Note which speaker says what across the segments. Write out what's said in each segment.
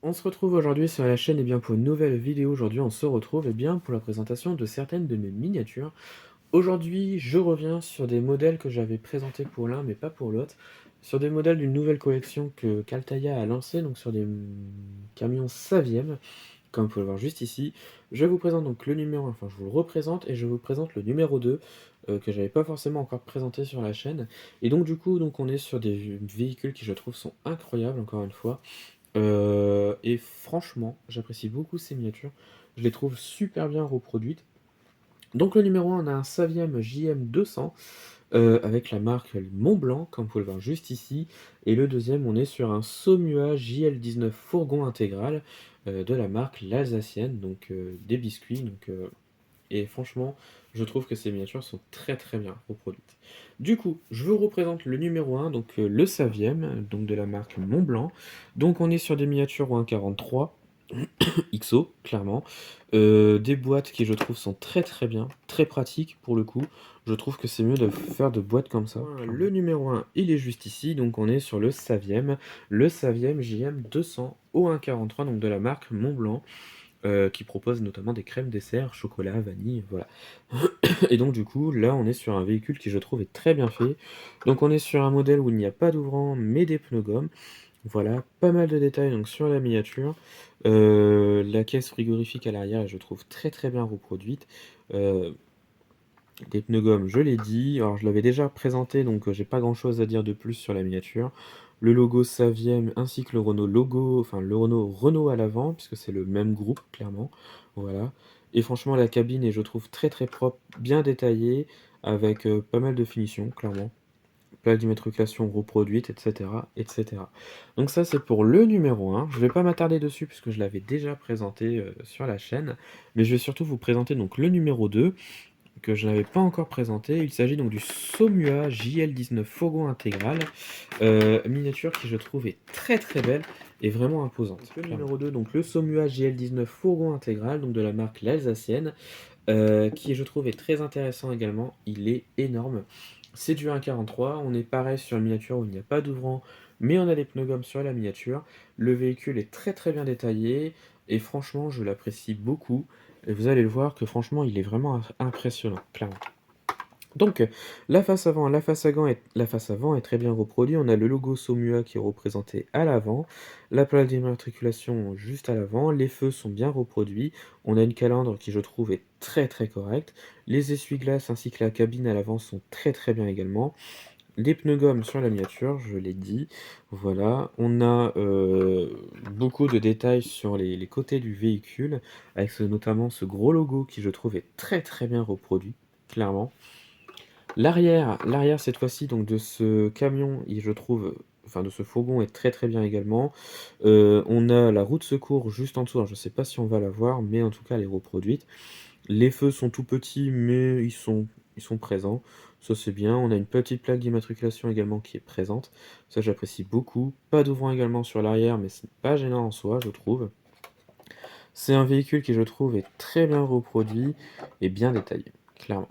Speaker 1: On se retrouve aujourd'hui sur la chaîne pour une nouvelle vidéo. Aujourd'hui, on se retrouve pour la présentation de certaines de mes miniatures. Aujourd'hui, je reviens sur des modèles que j'avais présentés pour l'un, mais pas pour l'autre. Sur des modèles d'une nouvelle collection que Kaltaya a lancé, donc sur des camions Saviem, comme vous pouvez le voir juste ici. Je vous présente donc le numéro, enfin je vous le représente et je vous présente le numéro 2 que j'avais pas forcément encore présenté sur la chaîne. Et donc du coup, on est sur des véhicules qui je trouve sont incroyables encore une fois. Et franchement, j'apprécie beaucoup ces miniatures. Je les trouve super bien reproduites. Donc le numéro 1, on a un Saviem JM200 avec la marque Montblanc, comme vous pouvez le voir juste ici. Et le deuxième, on est sur un Saumua JL19 fourgon intégral de la marque l'Alsacienne, donc des biscuits. Et franchement, je trouve que ces miniatures sont très très bien reproduites. Du coup, je vous représente le numéro 1, donc le Saviem, donc de la marque Montblanc. Donc on est sur des miniatures au 1,43 XO, clairement. Des boîtes qui je trouve sont très très bien, très pratiques pour le coup. Je trouve que c'est mieux de faire de boîtes comme ça. Le numéro 1, il est juste ici, donc on est sur le Saviem JM200 au 1,43, donc de la marque Montblanc. Qui propose notamment des crèmes dessert, chocolat, vanille, voilà. Et donc du coup, là, on est sur un véhicule qui je trouve est très bien fait. Donc on est sur un modèle où il n'y a pas d'ouvrant, mais des pneus gomme. Voilà, pas mal de détails donc sur la miniature. La caisse frigorifique à l'arrière, je trouve très très bien reproduite. Heu, des pneus gomme, je l'ai dit. Alors je l'avais déjà présenté, donc j'ai pas grand chose à dire de plus sur la miniature. Le logo Saviem ainsi que le Renault logo, enfin le Renault à l'avant, puisque c'est le même groupe, clairement. Voilà. Et franchement, la cabine est, je trouve, très très propre, bien détaillée, avec pas mal de finitions, clairement. Plaque d'immatriculation reproduite, etc., etc. Donc ça, c'est pour le numéro 1. Je vais pas m'attarder dessus puisque je l'avais déjà présenté sur la chaîne, mais je vais surtout vous présenter donc le numéro 2 que je n'avais pas encore présenté. Il s'agit donc du Saumua JL19 Fourgon intégral, miniature qui je trouve est très très belle et vraiment imposante. Donc, le numéro 2, donc le Saumua JL19 Fourgon intégral, donc de la marque l'Alsacienne, qui je trouve est très intéressant également. Il est énorme. C'est du 1,43. On est pareil sur une miniature où il n'y a pas d'ouvrant, mais on a des pneus gomme sur la miniature. Le véhicule est très très bien détaillé et franchement, je l'apprécie beaucoup. Et vous allez le voir que franchement, il est vraiment impressionnant, clairement. Donc, la face avant est très bien reproduite. On a le logo Saumua qui est représenté à l'avant, la plaque d'immatriculation juste à l'avant, les feux sont bien reproduits. On a une calandre qui, je trouve, est très très correcte. Les essuie-glaces ainsi que la cabine à l'avant sont très très bien également. Les pneus gomme sur la miniature, je l'ai dit. Voilà, on a beaucoup de détails sur les côtés du véhicule, avec notamment ce gros logo qui, je trouve, est très très bien reproduit, clairement. L'arrière cette fois-ci donc de ce camion, et je trouve, enfin de ce fourgon est très très bien également. On a la roue de secours juste en dessous, alors je sais pas si on va la voir, mais en tout cas elle est reproduite. Les feux sont tout petits, mais ils sont présents, ça c'est bien. On a une petite plaque d'immatriculation également qui est présente, ça j'apprécie beaucoup. Pas d'ouvrant également sur l'arrière, mais c'est pas gênant en soi, je trouve. C'est un véhicule qui je trouve est très bien reproduit et bien détaillé, clairement.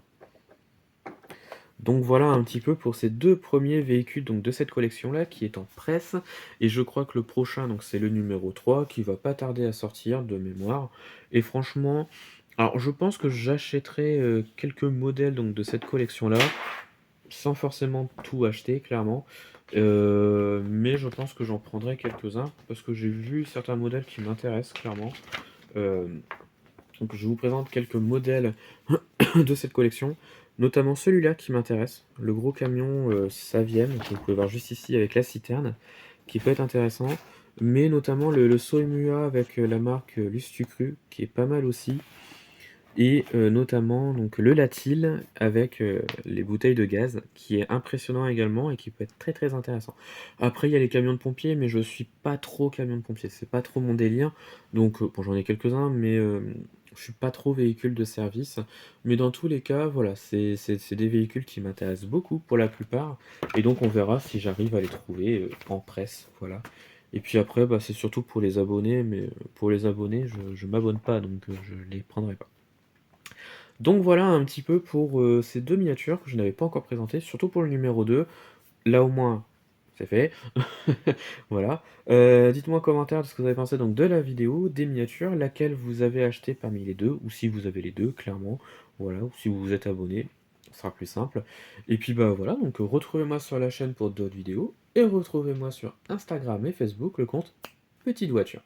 Speaker 1: Donc voilà un petit peu pour ces deux premiers véhicules donc de cette collection-là qui est en presse. Et je crois que le prochain, donc c'est le numéro 3 qui va pas tarder à sortir de mémoire. Et franchement, alors je pense que j'achèterai quelques modèles donc de cette collection-là, sans forcément tout acheter, clairement. Mais je pense que j'en prendrai quelques-uns parce que j'ai vu certains modèles qui m'intéressent clairement. Euh, donc je vous présente quelques modèles de cette collection, notamment celui-là qui m'intéresse, le gros camion Saviem, que vous pouvez voir juste ici avec la citerne, qui peut être intéressant, mais notamment le Soemua avec la marque Lustucru, qui est pas mal aussi, et notamment donc le Latil avec les bouteilles de gaz, qui est impressionnant également et qui peut être très très intéressant. Après il y a les camions de pompiers, mais je suis pas trop camion de pompiers, c'est pas trop mon délire, donc bon j'en ai quelques-uns, mais je suis pas trop véhicule de service, mais dans tous les cas voilà, c'est des véhicules qui m'intéressent beaucoup pour la plupart, et donc on verra si j'arrive à les trouver en presse, voilà. Et puis après, bah, c'est surtout pour les abonnés, mais pour les abonnés, je m'abonne pas, donc je les prendrai pas. Donc voilà un petit peu pour ces deux miniatures que je n'avais pas encore présentées, surtout pour le numéro 2. Là au moins, c'est fait. Voilà. Dites-moi en commentaire de ce que vous avez pensé donc de la vidéo, des miniatures, laquelle vous avez acheté parmi les 2 ou si vous avez les 2 clairement. Voilà, ou si vous vous êtes abonné, ce sera plus simple. Et puis, bah, voilà, donc retrouvez-moi sur la chaîne pour d'autres vidéos et retrouvez-moi sur Instagram et Facebook, le compte Petite Voiture.